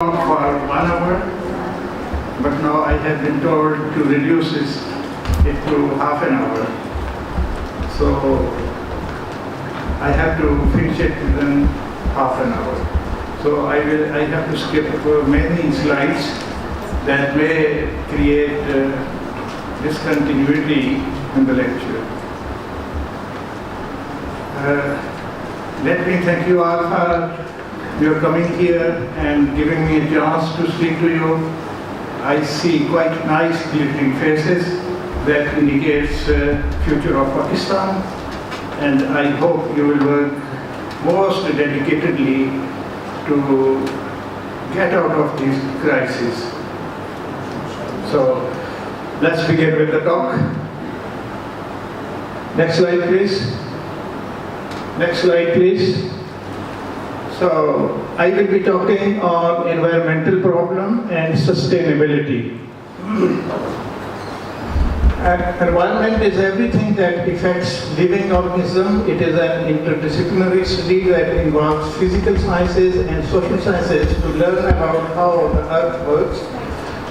for 1 hour, but now I have been told to reduce it to half an hour. So I have to finish it within half an hour. So I have to skip many slides that may create discontinuity in the lecture. Let me thank you all for your coming here and giving me a chance to speak to you. I see quite nice glittering faces that indicates future of Pakistan, and I hope you will work most dedicatedly to get out of this crisis. So let's begin with the talk. Next slide, please. Next slide, please. So I will be talking on environmental problem and sustainability. Environment is everything that affects living organism. It is an interdisciplinary study that involves physical sciences and social sciences to learn about how the earth works,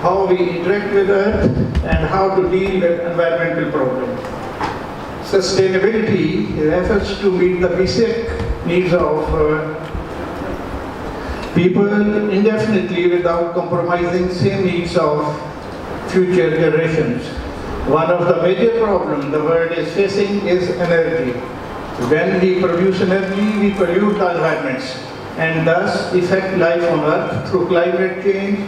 how we interact with earth, and how to deal with environmental problems. Sustainability refers to meet the basic needs of people indefinitely without compromising same needs of future generations. One of the major problems the world is facing is energy. When we produce energy, we pollute the environments and thus affect life on Earth through climate change,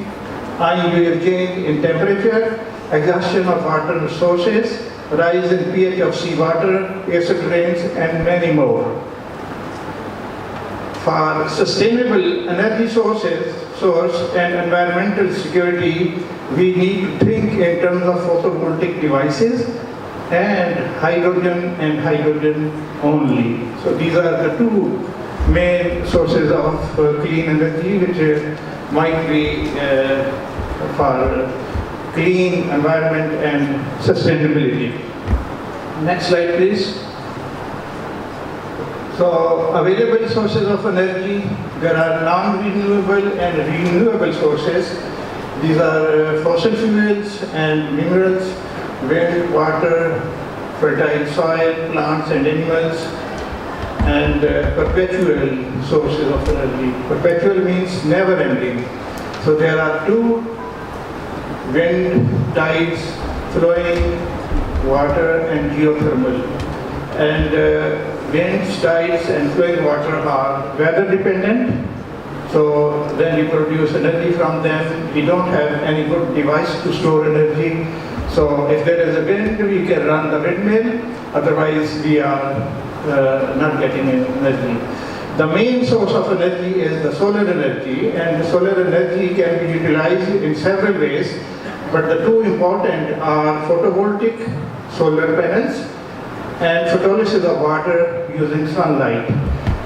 unusual change in temperature, exhaustion of water resources, rise in pH of seawater, acid rains, and many more. For sustainable energy source and environmental security, we need to think in terms of photovoltaic devices and hydrogen only. So these are the two main sources of clean energy which might be for clean environment and sustainability. Next slide, please. So, available sources of energy, there are non-renewable and renewable sources. These are fossil fuels and minerals, wind, water, fertile soil, plants and animals, and perpetual sources of energy. Perpetual means never ending. So there are two: wind, tides, flowing water, and geothermal. And winds, tides, and flowing water are weather dependent. So when we produce energy from them, we don't have any good device to store energy. So if there is a wind, we can run the windmill. Otherwise, we are not getting any energy. The main source of energy is the solar energy, and the solar energy can be utilized in several ways. But the two important are photovoltaic solar panels and photolysis of water using sunlight.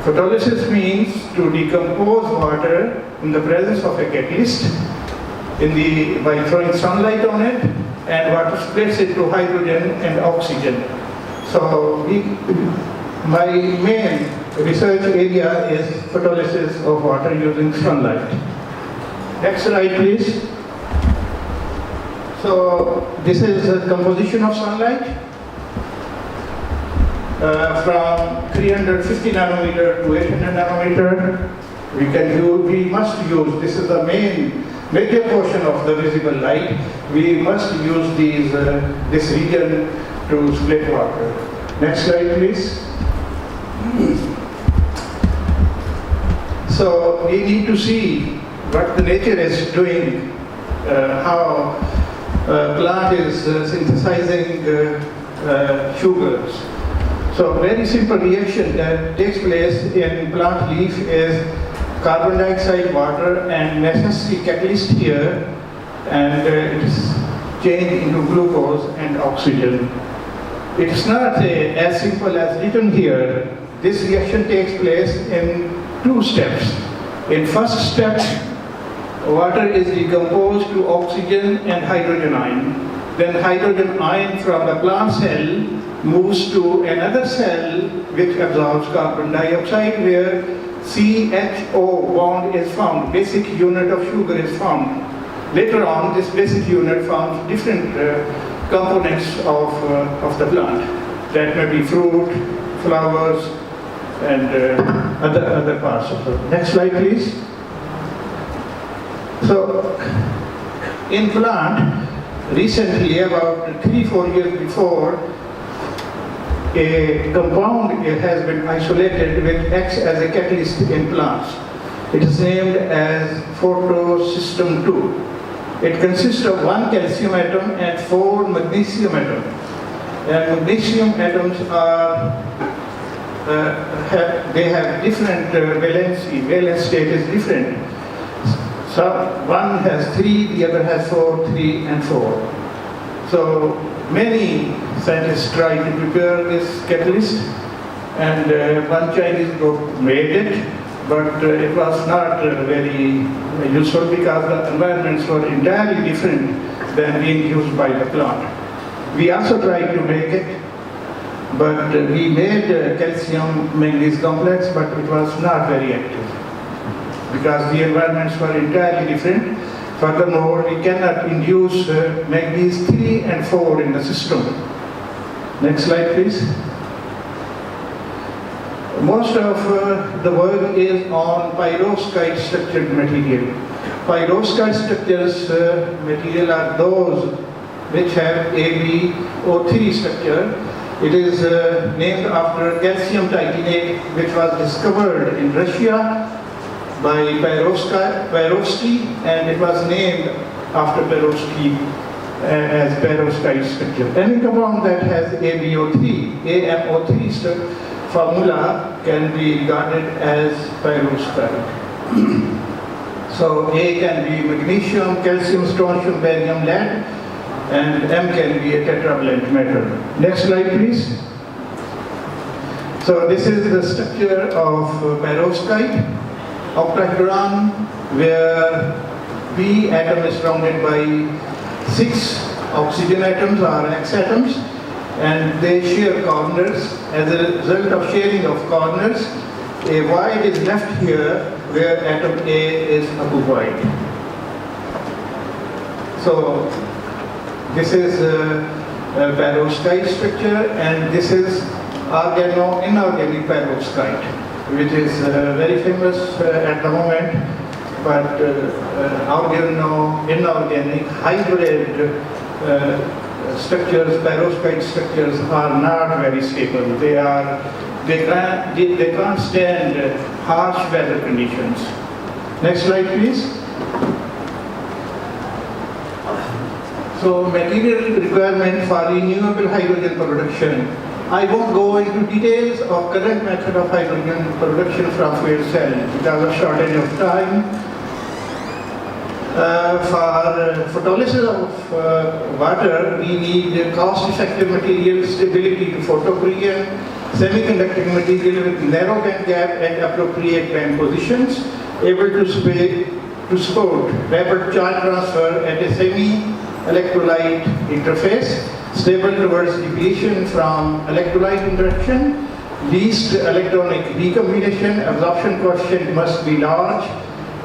Photolysis means to decompose water in the presence of a catalyst by throwing sunlight on it, and water splits into hydrogen and oxygen. So my main research area is photolysis of water using sunlight. Next slide, please. So this is a composition of sunlight. From 350 nanometer to 800 nanometer, we must use, this is the major portion of the visible light, we must use this region to split water. Next slide, please. So we need to see what the nature is doing, how plant is synthesizing sugars. So very simple reaction that takes place in plant leaf is carbon dioxide, water, and necessary catalyst here, and it is changed into glucose and oxygen. It is not as simple as written here. This reaction takes place in two steps. In first step, water is decomposed to oxygen and hydrogen ion. Then hydrogen ion from the plant cell moves to another cell which absorbs carbon dioxide, where CHO bond is found, basic unit of sugar is found. Later on, this basic unit forms different components of the plant. That may be fruit, flowers, and other parts of it. Next slide, please. So, in plant, recently, about 3-4 years before, a compound has been isolated with X as a catalyst in plants. It is named as photosystem 2. It consists of 1 calcium atom and 4 magnesium atoms. And magnesium atoms they have different valency. Valence state is different. So one has 3, the other has 4, 3, and 4. So many scientists try to prepare this catalyst, and one Chinese group made it, but it was not very useful because the environments were entirely different than being used by the plant. We also tried to make it, but we made calcium manganese complex, but it was not very active because the environments were entirely different. Furthermore, we cannot induce manganese 3 and 4 in the system. Next slide, please. Most of the work is on perovskite structured material. Perovskite structures material are those which have AbO3 structure. It is named after calcium titanate, which was discovered in Russia by Perovsky, and it was named after Perovsky as perovskite structure. Any compound that has AMO3 formula can be regarded as perovskite. So A can be magnesium, calcium, strontium, barium, lead, and M can be a tetravalent metal. Next slide, please. So this is the structure of perovskite. Octahedron, where B atom is surrounded by 6 oxygen atoms or X atoms, and they share corners. As a result of sharing of corners, a void is left here where atom A is occupied. So this is a perovskite structure, and this is organo-inorganic perovskite, which is very famous at the moment, but organo-inorganic hybrid structures, perovskite structures are not very stable. They can't stand harsh weather conditions. Next slide, please. So material requirement for renewable hydrogen production. I won't go into details of current method of hydrogen production from fuel cell because of shortage of time. For photolysis of water, we need cost-effective material, stability to photocourion, semiconducting material with narrow band gap and appropriate band positions, able to support rapid charge transfer at a semi-electrolyte interface, stable towards depletion from electrolyte interaction, least electronic recombination, absorption coefficient must be large,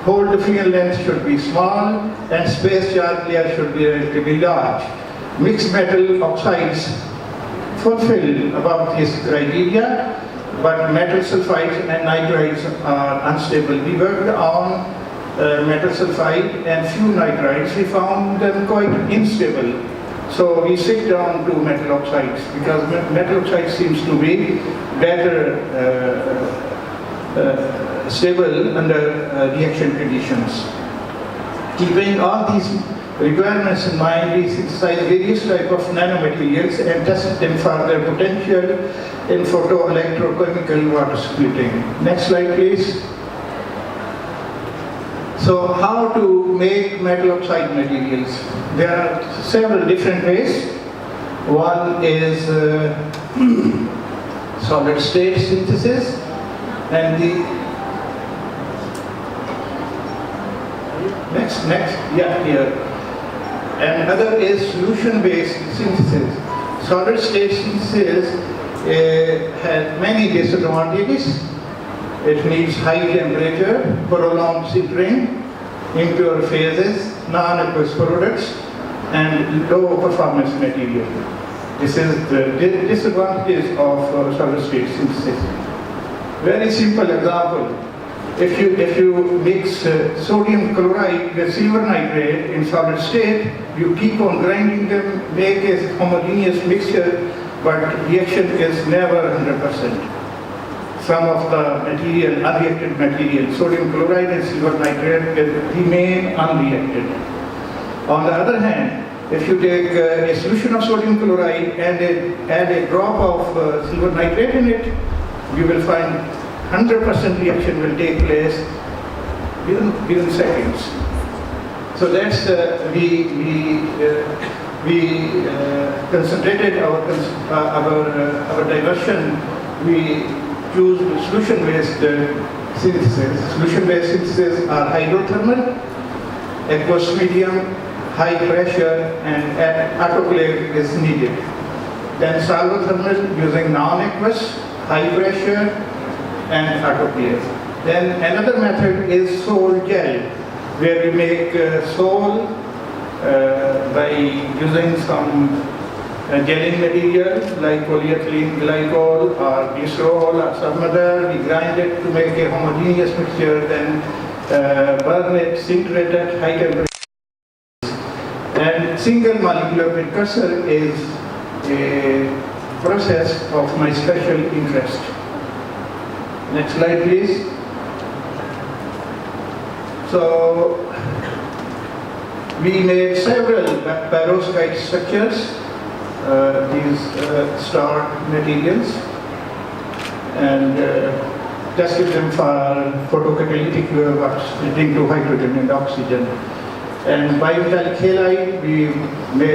hold field length should be small, and space charge layer should be relatively large. Mixed metal oxides fulfill above this criteria, but metal sulfides and nitrides are unstable. We worked on metal sulfide and few nitrides. We found them quite unstable. So we switched down to metal oxides because metal oxide seems to be better stable under reaction conditions. Keeping all these requirements in mind, we synthesize various types of nanomaterials and test them for their potential in photoelectrochemical water splitting. Next slide, please. So how to make metal oxide materials? There are several different ways. One is solid state synthesis, and the here. And other is solution-based synthesis. Solid state synthesis has many disadvantages. It needs high temperature, prolonged sintering, impure phases, non-aqueous products, and low performance material. This is the disadvantages of solid-state synthesis. Very simple example. If you mix sodium chloride with silver nitrate in solid state, you keep on grinding them, make a homogeneous mixture, but reaction is never 100%. Some of the material, unreacted material, sodium chloride and silver nitrate will remain unreacted. On the other hand, if you take a solution of sodium chloride and add a drop of silver nitrate in it, you will find 100% reaction will take place within seconds. So that's we concentrated our diversion. We choose solution-based synthesis. Solution-based synthesis are hydrothermal, aqueous medium, high pressure, and autoclave is needed. Then solvothermal using non-aqueous, high pressure, and autoclave. Then another method is sol gel, where we make sol by using some gelling material like polyethylene glycol or glycerol or some other. We grind it to make a homogeneous mixture, then burn it, sinterate at high temperature. And single molecular precursor is a process of my special interest. Next slide, please. So, we made several perovskite structures, these star materials, and tested them for photocatalytic splitting to hydrogen and oxygen. And bimetallic halide, we made